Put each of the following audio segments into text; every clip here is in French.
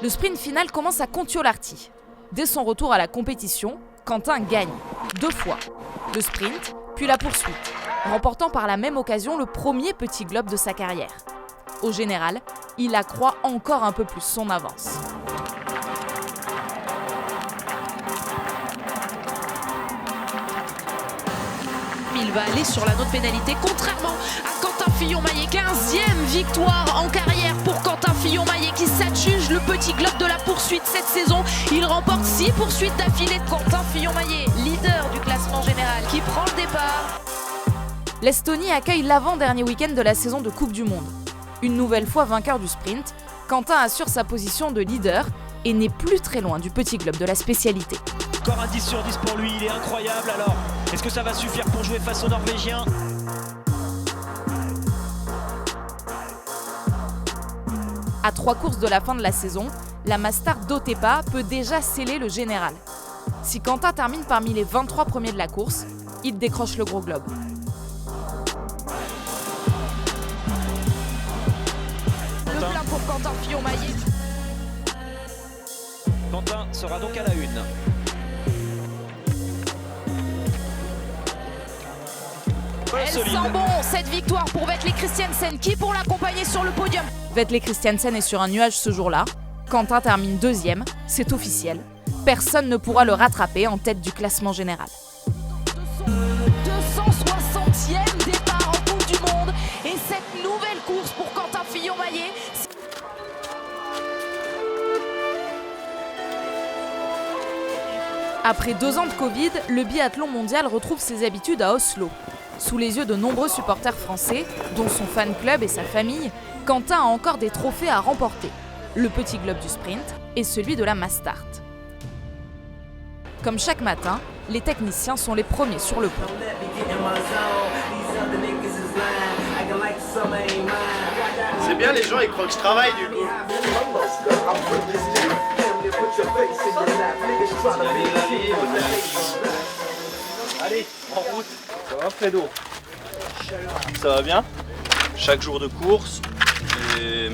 Le sprint final commence à Kontiolahti. Dès son retour à la compétition, Quentin gagne 2 fois, le sprint, puis la poursuite, remportant par la même occasion le premier petit globe de sa carrière. Au général, il accroît encore un peu plus son avance. Il va aller sur la note pénalité, contrairement à Quentin Fillon-Maillet. 15e victoire en carrière pour Quentin Fillon-Maillet qui s'adjuge le petit globe de la poursuite cette saison. Il remporte 6 poursuites d'affilée. Quentin Fillon-Maillet, leader du classement général, qui prend le départ. L'Estonie accueille l'avant-dernier week-end de la saison de Coupe du Monde. Une nouvelle fois vainqueur du sprint, Quentin assure sa position de leader et n'est plus très loin du petit globe de la spécialité. Encore un 10 sur 10 pour lui, il est incroyable. Alors, est-ce que ça va suffire pour jouer face aux Norvégiens ? À 3 courses de la fin de la saison, la Mastart d'Otepää peut déjà sceller le général. Si Quentin termine parmi les 23 premiers de la course, il décroche le gros globe. Le plein pour Quentin Fillon-Maillet. Quentin sera donc à la une. Elle sent bon, cette victoire pour Vetle Christiansen qui pour l'accompagner sur le podium. Vetle Christiansen est sur un nuage ce jour-là. Quentin termine 2e, c'est officiel. Personne ne pourra le rattraper en tête du classement général. 260e départ en Coupe du Monde et cette nouvelle course pour Quentin Fillon-Maillet. Après 2 ans de Covid, le biathlon mondial retrouve ses habitudes à Oslo. Sous les yeux de nombreux supporters français, dont son fan club et sa famille, Quentin a encore des trophées à remporter. Le petit globe du sprint et celui de la Mastart. Comme chaque matin, les techniciens sont les premiers sur le pont. C'est bien, les gens ils croient que je travaille du coup. Allez, en route. Ça va Fredo? Ça va bien? Chaque jour de course, et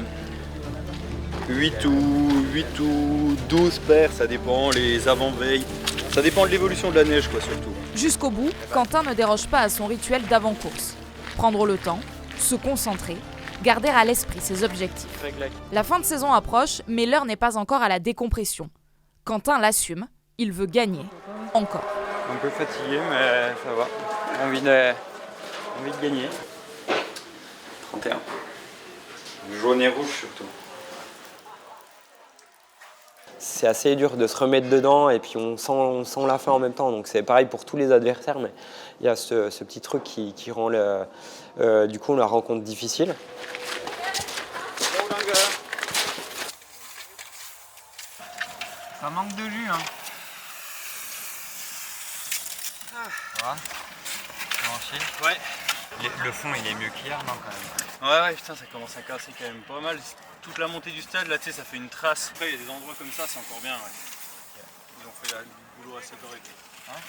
8 ou 12 paires, ça dépend, les avant-veilles. Ça dépend de l'évolution de la neige quoi surtout. Jusqu'au bout, Quentin ne déroge pas à son rituel d'avant-course. Prendre le temps, se concentrer, garder à l'esprit ses objectifs. La fin de saison approche, mais l'heure n'est pas encore à la décompression. Quentin l'assume, il veut gagner, encore. Un peu fatigué, mais ça va. Envie de gagner. 31. Jaune et rouge surtout. C'est assez dur de se remettre dedans et puis on sent la fin en même temps. Donc c'est pareil pour tous les adversaires, mais il y a ce petit truc qui rend du coup la rencontre difficile. Ça manque de jus, hein. Ça va? Ouais. Le fond, il est mieux qu'hier, non, quand même? Ouais, putain, ça commence à casser quand même pas mal. Toute la montée du stade, là, tu sais, ça fait une trace. Après, il y a des endroits comme ça, c'est encore bien, ouais. Ils ont fait du boulot assez correct. Hein?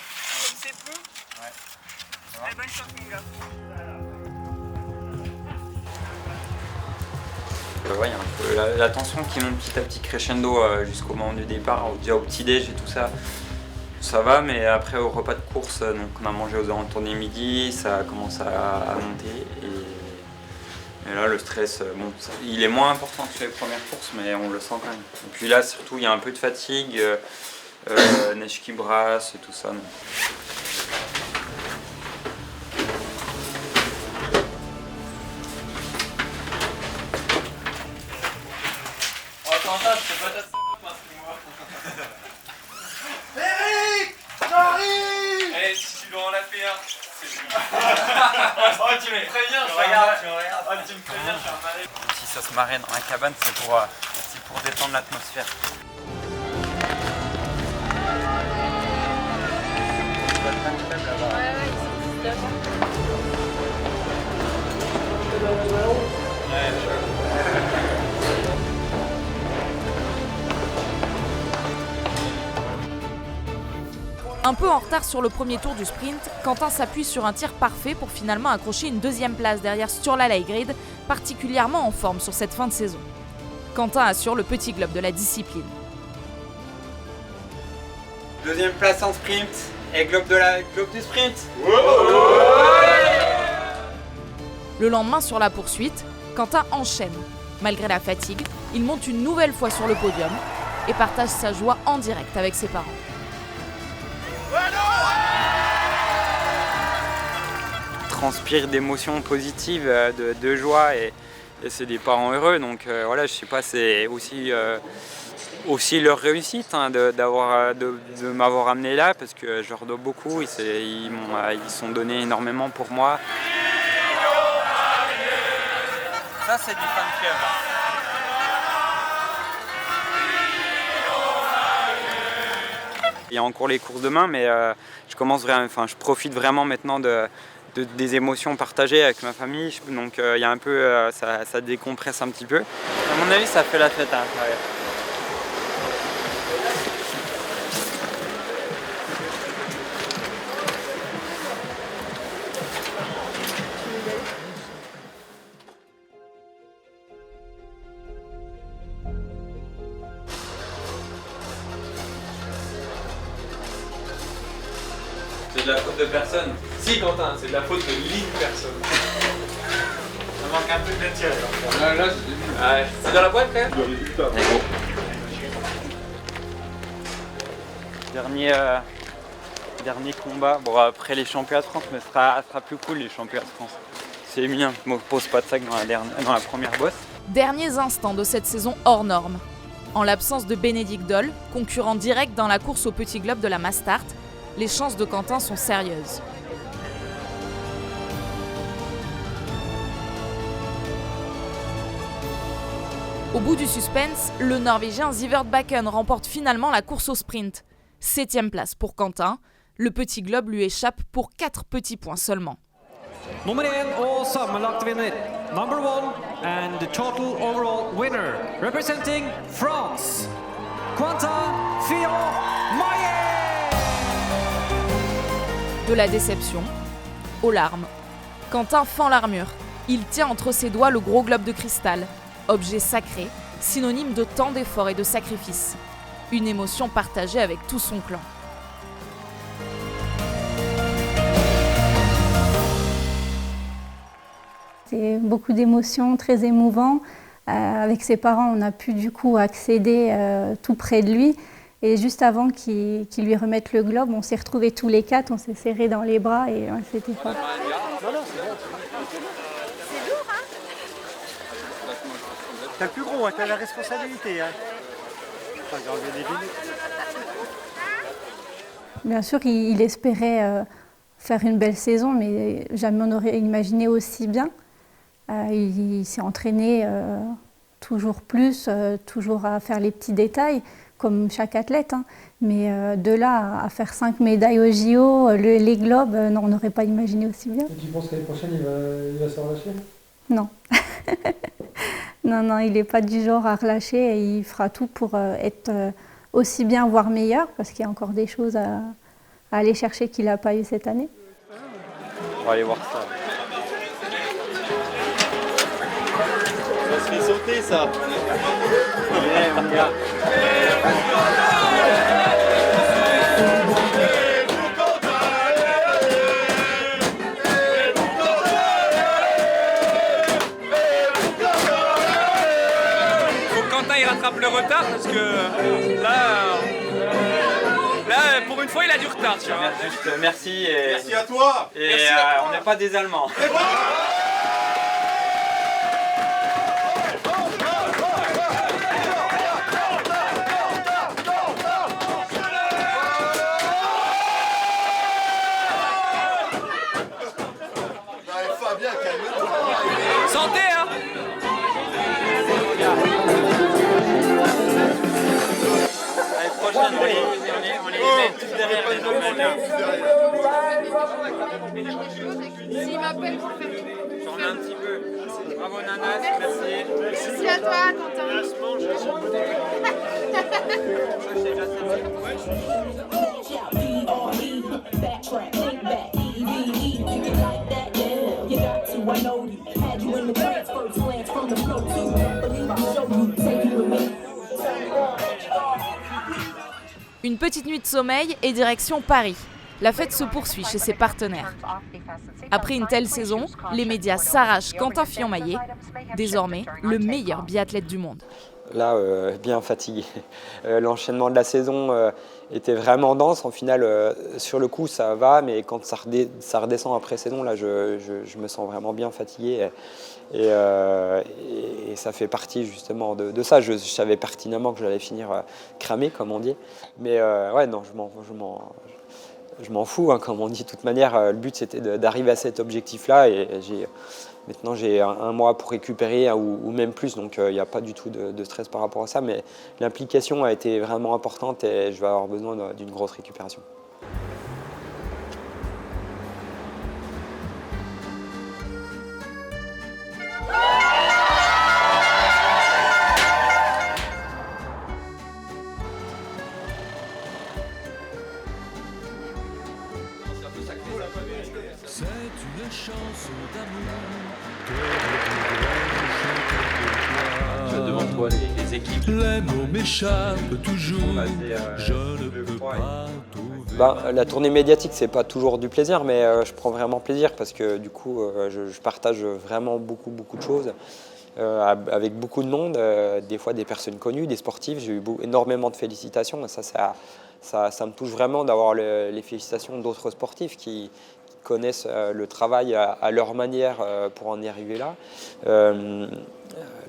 C'est peu. Ouais. Bonne chance, mon gars. Ouais, il y a un peu la tension qui monte petit à petit crescendo jusqu'au moment du départ, déjà au petit-déj et tout ça. Ça va, mais après au repas de course, donc on a mangé aux alentours des midi, ça commence à monter. Et là, le stress, bon, il est moins important que sur les premières courses, mais on le sent quand même. Et puis là, surtout, il y a un peu de fatigue, neige qui brasse et tout ça. Donc. Oh, Quentin, c'est pas ta moi. Eric, j'arrive. Eh, si tu dois en lâcher un, c'est lui. Oh, tu me préviens, tu regardes. Oh, tu me préviens, je suis un malade. Si ça se marrait dans la cabane, c'est pour détendre l'atmosphère. Un peu en retard sur le premier tour du sprint, Quentin s'appuie sur un tir parfait pour finalement accrocher une 2e place derrière Sturla Lægreid, particulièrement en forme sur cette fin de saison. Quentin assure le petit globe de la discipline. Deuxième place en sprint et globe du sprint. Le lendemain sur la poursuite, Quentin enchaîne. Malgré la fatigue, il monte une nouvelle fois sur le podium et partage sa joie en direct avec ses parents. Transpire d'émotions positives, de joie et c'est des parents heureux. Donc voilà, je sais pas, c'est aussi leur réussite de m'avoir amené là parce que je leur dois beaucoup. Ils sont donnés énormément pour moi. Ça, c'est du fan club. Il y a encore les courses demain, mais je profite vraiment maintenant des émotions partagées avec ma famille. Donc il y a un peu, ça décompresse un petit peu. À mon avis, ça fait la fête à l'intérieur. C'est de la faute de personne. Si Quentin, c'est de la faute de l'une personne. Ça manque un peu de matière. Là, c'est dans la boîte quand même. Dernier combat. Bon, après les championnats de France, mais ce sera plus cool les championnats de France. C'est bien, je me pose pas de sac dans la première bosse. Derniers instants de cette saison hors norme. En l'absence de Bénédicte Doll, concurrent direct dans la course au petit globe de la Mastart, les chances de Quentin sont sérieuses. Au bout du suspense, le Norvégien Sivert Bakken remporte finalement la course au sprint. 7e place pour Quentin. Le petit globe lui échappe pour 4 petits points seulement. Nummer 1 og sammenlagt vinner. Number 1 and the total overall winner. Representing France, Quentin Fillon-Maillet. De la déception aux larmes. Quentin fend l'armure. Il tient entre ses doigts le gros globe de cristal, objet sacré, synonyme de tant d'efforts et de sacrifices. Une émotion partagée avec tout son clan. C'est beaucoup d'émotions, très émouvant. Avec ses parents, on a pu du coup accéder tout près de lui. Et juste avant qu'il lui remette le globe, on s'est retrouvés tous les 4, on s'est serrés dans les bras et ouais, c'était fort. C'est lourd, hein? T'as le plus gros, hein, t'as la responsabilité. Hein. Enfin, j'ai enlevé des minutes. Bien sûr, il espérait faire une belle saison, mais jamais on n'aurait imaginé aussi bien. Il s'est entraîné toujours plus, toujours à faire les petits détails, comme chaque athlète. Hein. Mais de là à faire 5 médailles au JO, les globes, non, on n'aurait pas imaginé aussi bien. Et tu penses que l'année prochaine, il va se relâcher? Non. non, il n'est pas du genre à relâcher et il fera tout pour être aussi bien, voire meilleur, parce qu'il y a encore des choses à aller chercher qu'il n'a pas eu cette année. On va aller voir ça. Ça se fait sauter ça. Faut que Quentin il rattrape le retard parce que là, pour une fois il a du retard. Tu vois. Juste merci et Merci à toi. Et Merci à toi. on n'est pas des Allemands. Fabien, calme-toi. Santé, hein. L'année prochaine, on les met tous derrière les Allemands. S'il m'appelle pour faire tout. J'en ai un petit peu. Bravo Nanas, merci. Merci à toi, Quentin. I know you had you in the pants, first glance from the flow too. Believe I'll show you, take you Une petite nuit de sommeil et direction Paris. La fête se poursuit chez ses partenaires. Après une telle saison, les médias s'arrachent Quentin Fillon-Maillet, désormais le meilleur biathlète du monde. Là, bien fatigué. L'enchaînement de la saison était vraiment dense. En finale, sur le coup, ça va, mais quand ça redescend après saison, là, je me sens vraiment bien fatigué. Et ça fait partie justement de ça. Je savais pertinemment que j'allais finir cramé, comme on dit. Mais ouais, non, je m'en fous, hein, comme on dit. De toute manière, le but, c'était d'arriver à cet objectif-là. Et maintenant, j'ai un mois pour récupérer ou même plus. Donc, il n'y a pas du tout de stress par rapport à ça. Mais l'implication a été vraiment importante et je vais avoir besoin d'une grosse récupération. C'est une chanson d'amour que Devant toi, les équipes. les mots m'échappent toujours. Je ne peux pas trouver. La tournée médiatique, c'est pas toujours du plaisir, mais je prends vraiment plaisir parce que du coup, je partage vraiment beaucoup de choses avec beaucoup de monde, des fois des personnes connues, des sportifs. J'ai eu énormément de félicitations. Ça me touche vraiment d'avoir les félicitations d'autres sportifs qui connaissent le travail à leur manière pour en y arriver là.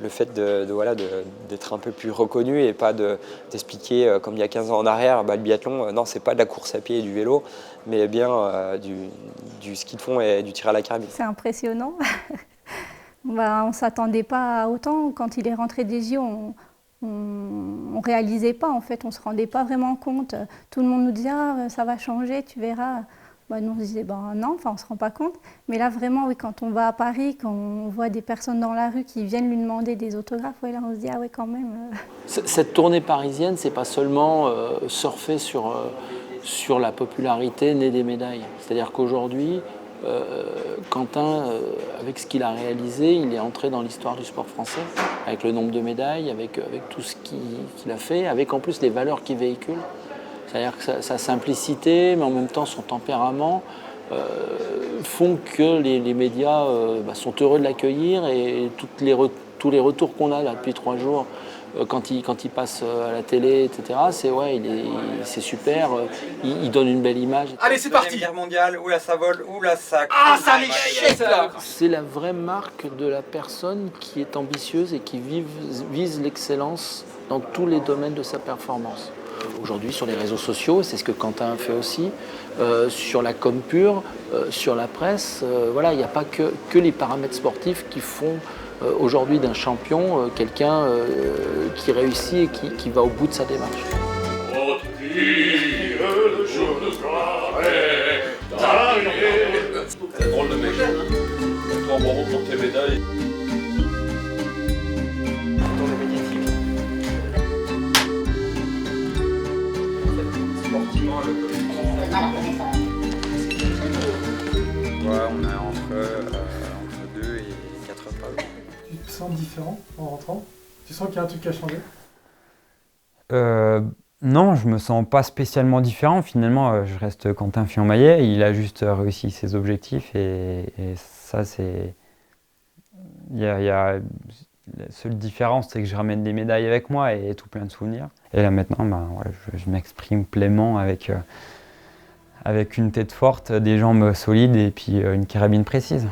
Le fait d'être un peu plus reconnu et pas d'expliquer comme il y a 15 ans en arrière, le biathlon, non, c'est pas de la course à pied et du vélo, mais bien du ski de fond et du tir à la carabine. C'est impressionnant. On ne s'attendait pas à autant. Quand il est rentré des JO, on ne réalisait pas, en fait, on ne se rendait pas vraiment compte. Tout le monde nous disait ah, ça va changer, tu verras. Nous on se disait non, on ne se rend pas compte. Mais là vraiment, oui, quand on va à Paris, quand on voit des personnes dans la rue qui viennent lui demander des autographes, là on se dit ah ouais quand même. Cette tournée parisienne, c'est pas seulement surfer sur la popularité née des médailles. C'est-à-dire qu'aujourd'hui, Quentin, avec ce qu'il a réalisé, il est entré dans l'histoire du sport français, avec le nombre de médailles, avec tout ce qu'il a fait, avec en plus les valeurs qu'il véhicule. C'est-à-dire que sa simplicité, mais en même temps son tempérament, font que les médias sont heureux de l'accueillir et tous les retours qu'on a là, depuis 3 jours, quand il passe à la télé, etc., c'est super, il donne une belle image. Allez, c'est parti. Guerre mondiale, oula ça vole, oula ça... Ah, ça les là. C'est la vraie marque de la personne qui est ambitieuse et qui vise l'excellence dans tous les domaines de sa performance. Aujourd'hui, sur les réseaux sociaux, c'est ce que Quentin fait aussi, sur la com pure, sur la presse, il n'y a pas que les paramètres sportifs qui font aujourd'hui d'un champion quelqu'un qui réussit et qui va au bout de sa démarche. C'est drôle de mec. Toi, bravo pour tes médailles. On a entre 2 et 4 pas. Tu te sens différent en rentrant? Tu sens qu'il y a un truc qui a changé? Non, je me sens pas spécialement différent. Finalement, je reste Quentin Fillon-Maillet. Il a juste réussi ses objectifs et ça, c'est... La seule différence, c'est que je ramène des médailles avec moi et tout plein de souvenirs. Et là maintenant, je m'exprime pleinement avec une tête forte, des jambes solides et puis une carabine précise.